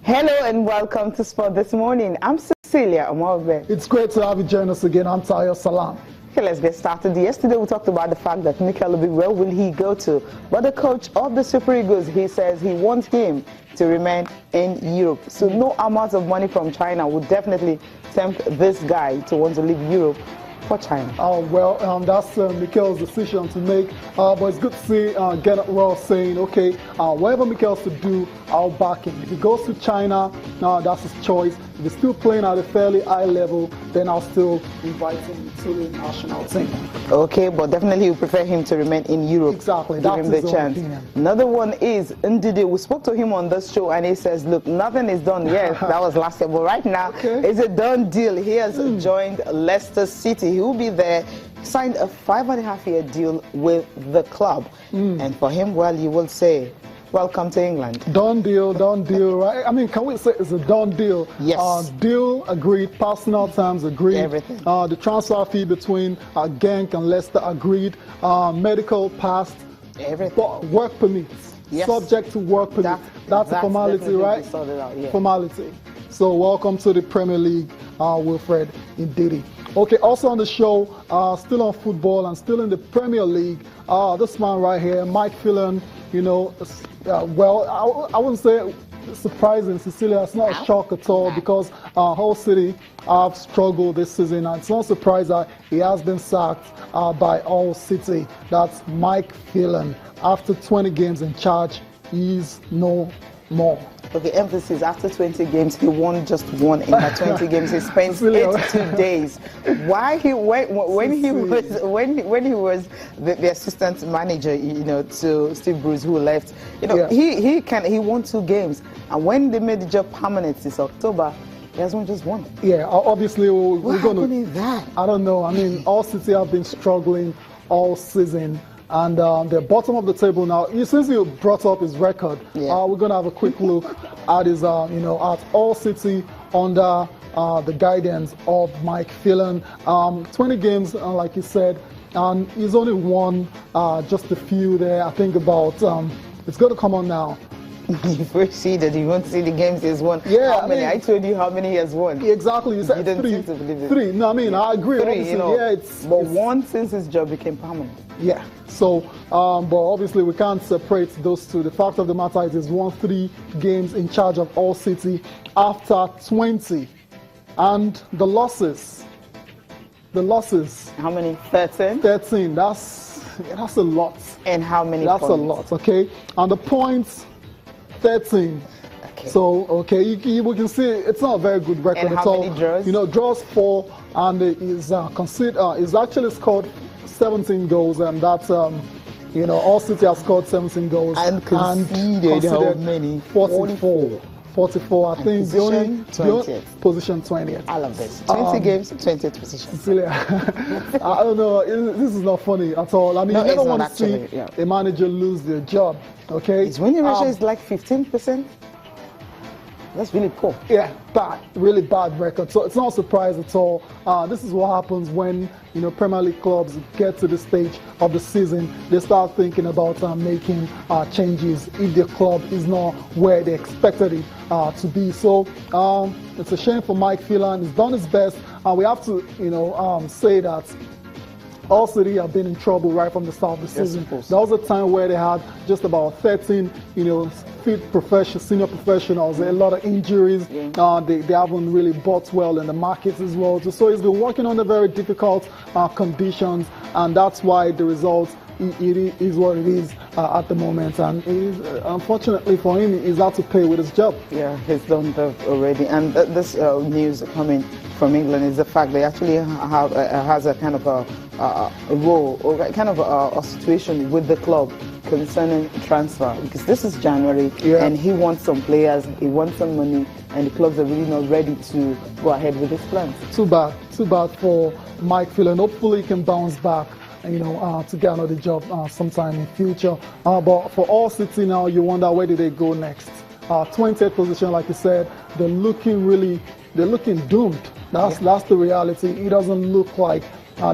Hello and welcome to Sport This Morning. I'm Cecilia Omorbe. It's great to have you join us again. I'm Tayo Salam. Okay, let's get started. Yesterday we talked about the fact that Mikel Obi, where will he go to? But the coach of the Super Eagles, he says he wants him to remain in Europe. So no amount of money from China would definitely tempt this guy to want to leave Europe for China. That's Mikel's decision to make. But it's good to see Get Well saying, okay, whatever Mikel's to do, I'll back him. If he goes to China, that's his choice. If he's still playing at a fairly high level, then I'll still invite him to the national team. Okay, but definitely you prefer him to remain in Europe. Exactly, give him the chance. Another one is Ndidi. We spoke to him on this show and he says, look, nothing is done yet. That was last year, but right now it's a done deal. He has joined Leicester City. He will be there. Signed a 5.5-year deal with the club. And for him, well, you will say, welcome to England. Done deal, right? I mean, can we say it's a done deal? Yes. Deal agreed, personal terms agreed. Everything. The transfer fee between Genk and Leicester agreed. Medical passed. Everything. Work permits. Yes. Subject to work permit. That's a formality, right? Sorted out, yeah. Formality. So welcome to the Premier League, Wilfred Ndidi. Okay, also on the show, still on football and still in the Premier League, this man right here, Mike Phelan, you know, I wouldn't say surprising, Cecilia. It's not a shock at all because Hull City have struggled this season, and it's not a surprise that he has been sacked by Hull City. That's Mike Phelan. After 20 games in charge, he's no more. Okay, emphasis, after 20 games, he won just one in the 20 games. He spent 82 days. Why when he was the assistant manager, you know, to Steve Bruce, who left, you know, he won 2 games, and when they made the job permanent this October, he has won just one. Yeah, obviously we're going to. That? I don't know. I mean, Hull City have been struggling all season. And the bottom of the table now. Since you brought up his record, we're going to have a quick look at his, at Hull City under the guidance of Mike Phelan. 20 games, like you said, and he's only won just a few there. I think about it's going to come on now. You first see that you want to see the games he's won. Yeah, how many? I told you how many he has won. Exactly, you said didn't 3. seem to believe it. 3. No, I mean, I agree. 3, you know. Yeah, but one since his job became permanent. Yeah. So, but obviously we can't separate those two. The fact of the matter is he's won 3 games in charge of Hull City after 20, and the losses. How many? 13. 13. That's a lot. And how many? That's points? a lot. Okay. And the points. 13. Okay. So, okay, we can see it's not a very good record and at all. How many draws? You know, draws 4, and is actually scored 17 goals, and that's Hull City has scored 17 goals and conceded how many? 44. I think the only 20th. Position 20th. I love this. 20 games, 20th position. I don't know. This is not funny at all. I mean, you never want to see a manager lose their job. Okay. His winning ratio is like 15%. That's really poor. Yeah, really bad record. So it's not a surprise at all. This is what happens when Premier League clubs get to the stage of the season. They start thinking about making changes if the club is not where they expected it to be. So it's a shame for Mike Phelan. He's done his best. We have to, say that Hull City have been in trouble right from the start of the season. There was a time where they had just about 13, fit senior professionals, a lot of injuries. They haven't really bought well in the markets as well. So he's been working under very difficult conditions, and that's why the results it is what it is at the moment. And unfortunately for him, he's had to pay with his job. Yeah, he's done that already. And this news coming from England is the fact they actually has a kind of a role or kind of a situation with the club concerning transfer, because this is January and he wants some players, he wants some money, and the clubs are really not ready to go ahead with his plans. Too bad for Mike Phelan. Hopefully he can bounce back, to get another job sometime in future. But for Hull City now, you wonder where do they go next? 20th position, like you said, they're looking doomed. That's the reality. It doesn't look like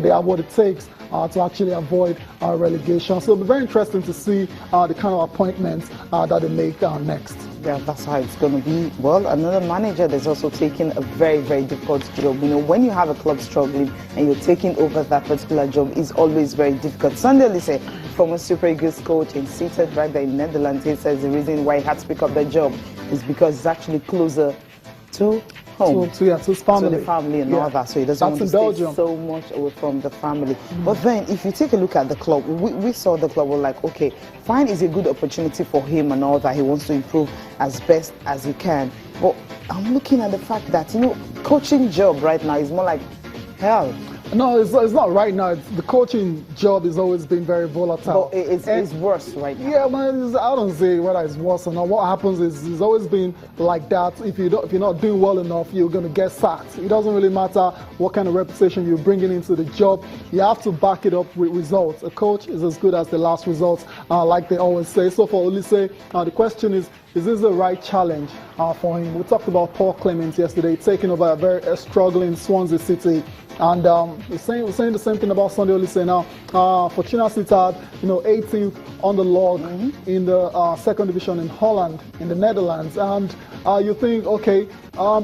they have what it takes to actually avoid relegation. So it'll be very interesting to see the kind of appointments that they make next. Yeah, that's how it's going to be. Well, another manager that's also taking a very, very difficult job. You know, when you have a club struggling and you're taking over that particular job, is always very difficult. Sunday Olise, former Super Eagles coach and seated right there in Netherlands, he says the reason why he had to pick up the job is because it's actually closer to home, to his family, to the family and all that. So he doesn't want to stay so much away from the family. But then, if you take a look at the club, we saw the club were like, okay, fine, is a good opportunity for him and all that. He wants to improve as best as he can. But I'm looking at the fact that, you know, coaching job right now is more like hell. No, it's not right now. The coaching job has always been very volatile. But it's worse right now. Yeah, man, I don't say whether it's worse or not. What happens is it's always been like that. If you're not doing well enough, you're going to get sacked. It doesn't really matter what kind of reputation you're bringing into the job. You have to back it up with results. A coach is as good as the last results, like they always say. So for Olise, the question is this the right challenge for him? We talked about Paul Clement yesterday, taking over a very struggling Swansea City. And we're saying the same thing about Sunday Olise now. Fortuna Sittard, 18th on the log in the second division in Holland, in the Netherlands. And you think, okay,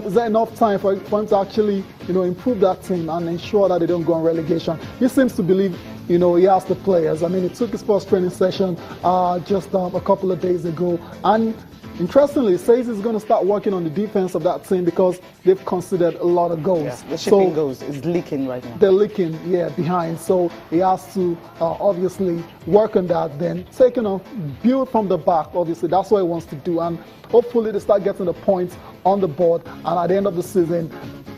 is there enough time for him to actually, improve that team and ensure that they don't go on relegation? He seems to believe, he has the players. I mean, he took his first training session just a couple of days ago. And interestingly, it says he's going to start working on the defense of that team because they've conceded a lot of goals. Yeah, the shipping goals is leaking right now. They're leaking, behind. So he has to obviously work on that. Then taking on, build from the back. Obviously, that's what he wants to do. And hopefully, they start getting the points on the board. And at the end of the season,